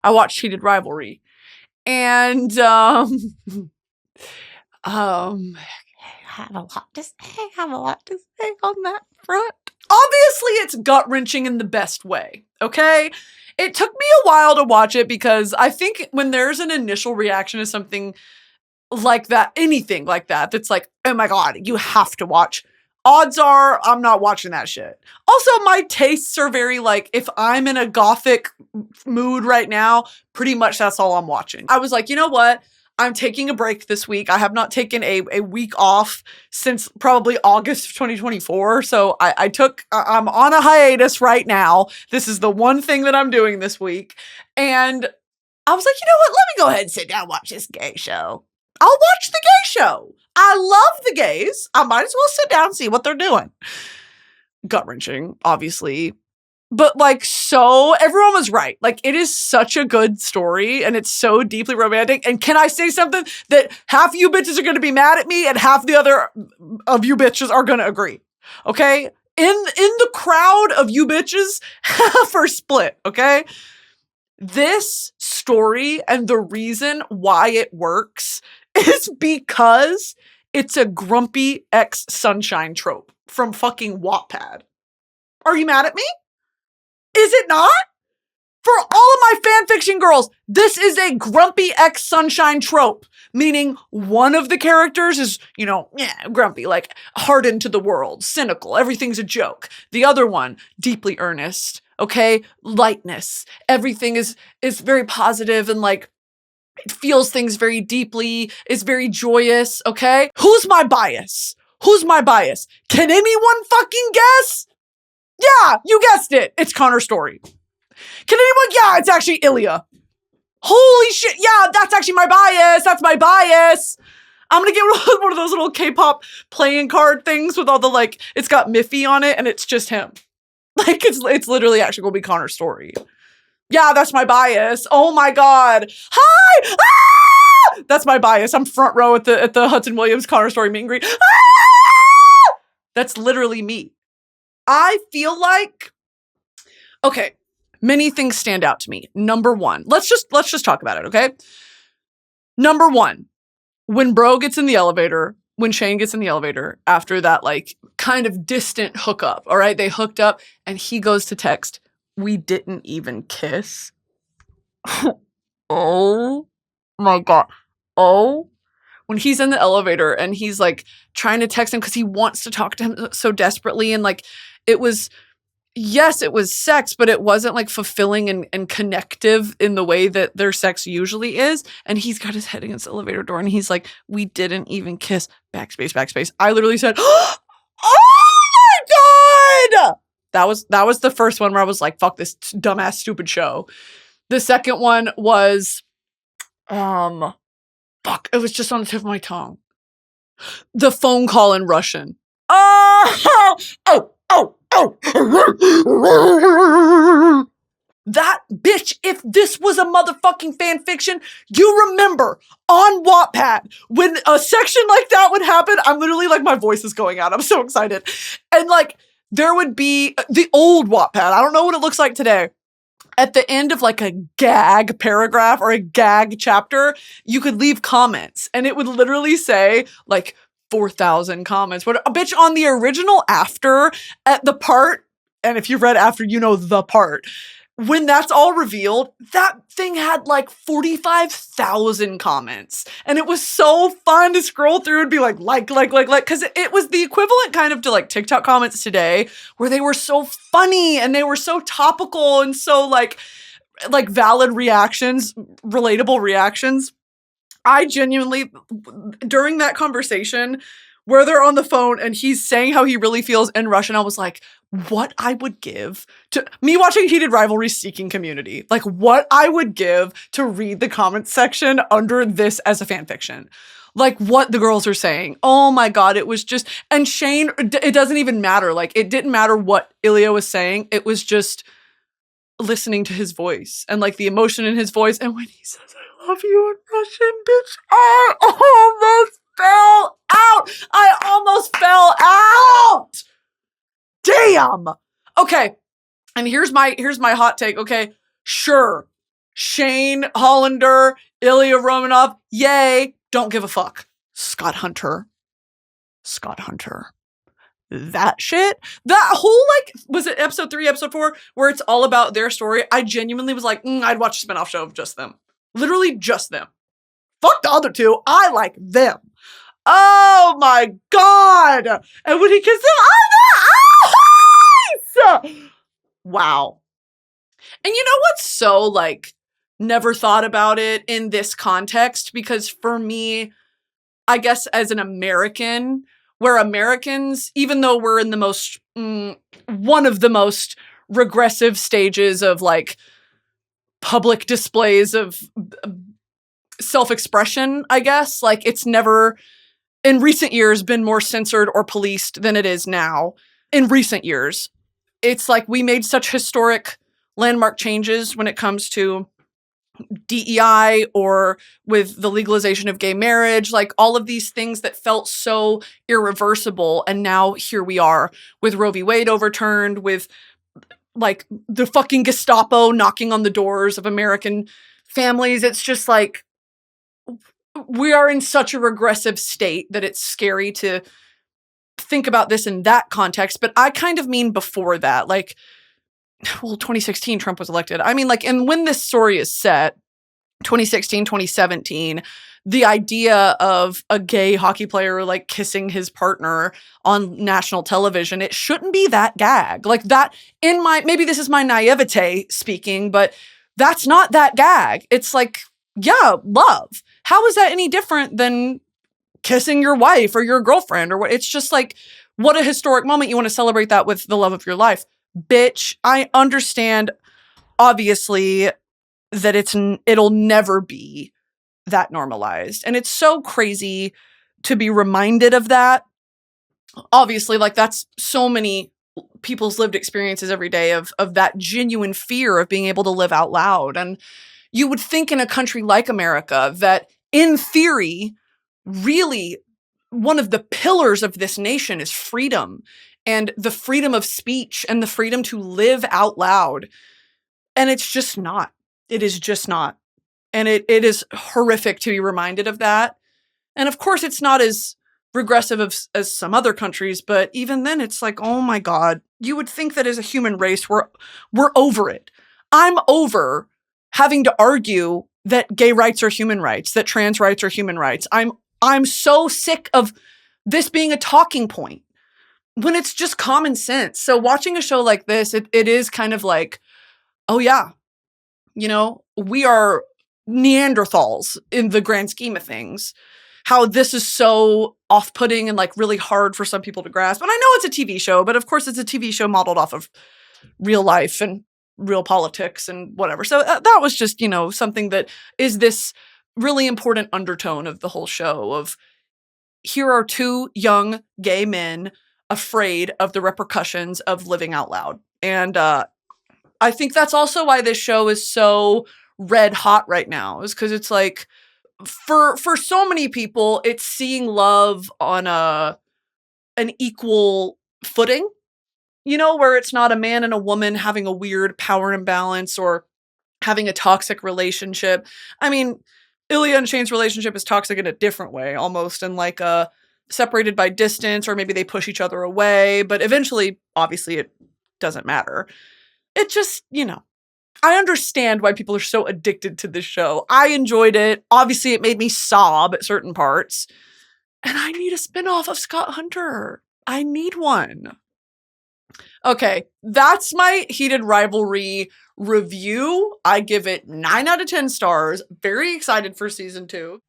I watched Heated Rivalry. And I have a lot to say. I have a lot to say on that front. Obviously, it's gut-wrenching in the best way, okay? It took me a while to watch it because I think when there's an initial reaction to something like that, anything like that, that's like, oh my God, you have to watch. Odds are I'm not watching that shit. Also, my tastes are very like, if I'm in a gothic mood right now, pretty much that's all I'm watching. I was like, you know what? I'm taking a break this week. I have not taken a week off since probably August of 2024. So I'm on a hiatus right now. This is the one thing that I'm doing this week. And I was like, you know what? Let me go ahead and sit down and watch this gay show. I'll watch the gay show. I love the gays. I might as well sit down and see what they're doing. Gut-wrenching, obviously. But like, so everyone was right. Like, it is such a good story and it's so deeply romantic. And can I say something that half of you bitches are going to be mad at me and half the other of you bitches are going to agree? Okay? In the crowd of you bitches, half are split. Okay? This story and the reason why it works is because it's a grumpy ex-sunshine trope from fucking Wattpad. Are you mad at me? Is it not? For all of my fanfiction girls, this is a grumpy ex-sunshine trope, meaning one of the characters is, grumpy, like hardened to the world, cynical, everything's a joke. The other one, deeply earnest, okay? Lightness. Everything is very positive and like, it feels things very deeply, is very joyous, okay? Who's my bias? Can anyone fucking guess? Yeah, you guessed it. It's Connor's story. Can anyone? Yeah, it's actually Ilya. Holy shit. Yeah, that's actually my bias. That's my bias. I'm gonna get one of those little K-pop playing card things with all the like, it's got Miffy on it and it's just him. Like, it's literally actually gonna be Connor's story. Yeah, that's my bias. Oh my God. Hi! Ah! That's my bias. I'm front row at the Hudson Williams Connor story meet and greet. Ah! That's literally me. I feel like, okay, many things stand out to me. Number one, let's just talk about it, okay? Number one, when Shane gets in the elevator after that like kind of distant hookup, all right? They hooked up and he goes to text, "We didn't even kiss." Oh my God. Oh. When he's in the elevator and he's like trying to text him because he wants to talk to him so desperately. And like, it was sex, but it wasn't like fulfilling and connective in the way that their sex usually is. And he's got his head against the elevator door and he's like, "We didn't even kiss." Backspace. I literally said, "Oh my God." That was the first one where I was like, fuck this dumbass stupid show. The second one was, it was just on the tip of my tongue. The phone call in Russian. That bitch, if this was a motherfucking fan fiction, you remember on Wattpad, when a section like that would happen, I'm literally like, my voice is going out. I'm so excited. And like, there would be the old Wattpad. I don't know what it looks like today. At the end of like a gag paragraph or a gag chapter, you could leave comments and it would literally say like 4,000 comments. But a bitch, on the original After, at the part, and if you've read After, you know the part, when that's all revealed, that thing had like 45,000 comments. And it was so fun to scroll through and be like, because it was the equivalent kind of to like TikTok comments today, where they were so funny and they were so topical and so like valid reactions, relatable reactions. I genuinely, during that conversation where they're on the phone and he's saying how he really feels in Russian, I was like, what I would give to me watching Heated Rivalry seeking community, like what I would give to read the comments section under this as a fan fiction, like what the girls are saying. Oh my God. It was just, and Shane, it doesn't even matter. Like, it didn't matter what Ilya was saying. It was just listening to his voice and like the emotion in his voice. And when he says, "I love you" in Russian, bitch, I almost fell out. I almost fell out. Damn. Okay. And here's my hot take. Okay. Sure. Shane Hollander, Ilya Romanov, yay, don't give a fuck. Scott Hunter. That shit, that whole, like, was it episode 3, episode 4, where it's all about their story? I genuinely was like, I'd watch a spinoff show of just them. Literally just them. Fuck the other two. I like them. Oh my God. And when he kissed them, ice! Wow. And you know what's so, like, never thought about it in this context? Because for me, I guess as an American, where Americans, even though we're in the most, one of the most regressive stages of, like, public displays of self-expression, I guess, like, it's never, in recent years, been more censored or policed than it is now. In recent years, it's like we made such historic landmark changes when it comes to DEI or with the legalization of gay marriage, like all of these things that felt so irreversible. And now here we are with Roe v. Wade overturned, with like the fucking Gestapo knocking on the doors of American families. It's just like, we are in such a regressive state that it's scary to think about this in that context. But I kind of mean before that, like, well, 2016, Trump was elected. I mean, like, and when this story is set, 2016, 2017, the idea of a gay hockey player, like, kissing his partner on national television, it shouldn't be that gag. Like, that, in my, maybe this is my naivete speaking, but that's not that gag. It's like, yeah, love. How is that any different than kissing your wife or your girlfriend or what? It's just like, what a historic moment. You want to celebrate that with the love of your life. Bitch, I understand, obviously, that it'll never be that normalized. And it's so crazy to be reminded of that. Obviously, like, that's so many people's lived experiences every day of that genuine fear of being able to live out loud. And you would think in a country like America that, in theory, really one of the pillars of this nation is freedom and the freedom of speech and the freedom to live out loud. And it's just not. It is just not. And it is horrific to be reminded of that. And of course, it's not as regressive as some other countries, but even then it's like, oh my God, you would think that as a human race, we're over it. I'm over having to argue that gay rights are human rights, that trans rights are human rights. I'm so sick of this being a talking point when it's just common sense. So watching a show like this, it is kind of like, oh yeah, you know, we are Neanderthals in the grand scheme of things. How this is so off-putting and like really hard for some people to grasp. And I know it's a TV show, but of course it's a TV show modeled off of real life and real politics and whatever. So that was just, you know, something that is this really important undertone of the whole show of, here are two young gay men afraid of the repercussions of living out loud. And I think that's also why this show is so red hot right now, is because it's like, for so many people, it's seeing love on an equal footing, you know, where it's not a man and a woman having a weird power imbalance or having a toxic relationship. I mean, Ilya and Shane's relationship is toxic in a different way, almost, and like separated by distance, or maybe they push each other away, but eventually, obviously, it doesn't matter. It just, you know, I understand why people are so addicted to this show. I enjoyed it. Obviously, it made me sob at certain parts. And I need a spinoff of Scott Hunter. I need one. Okay, that's my Heated Rivalry review. I give it 9 out of 10 stars. Very excited for season 2.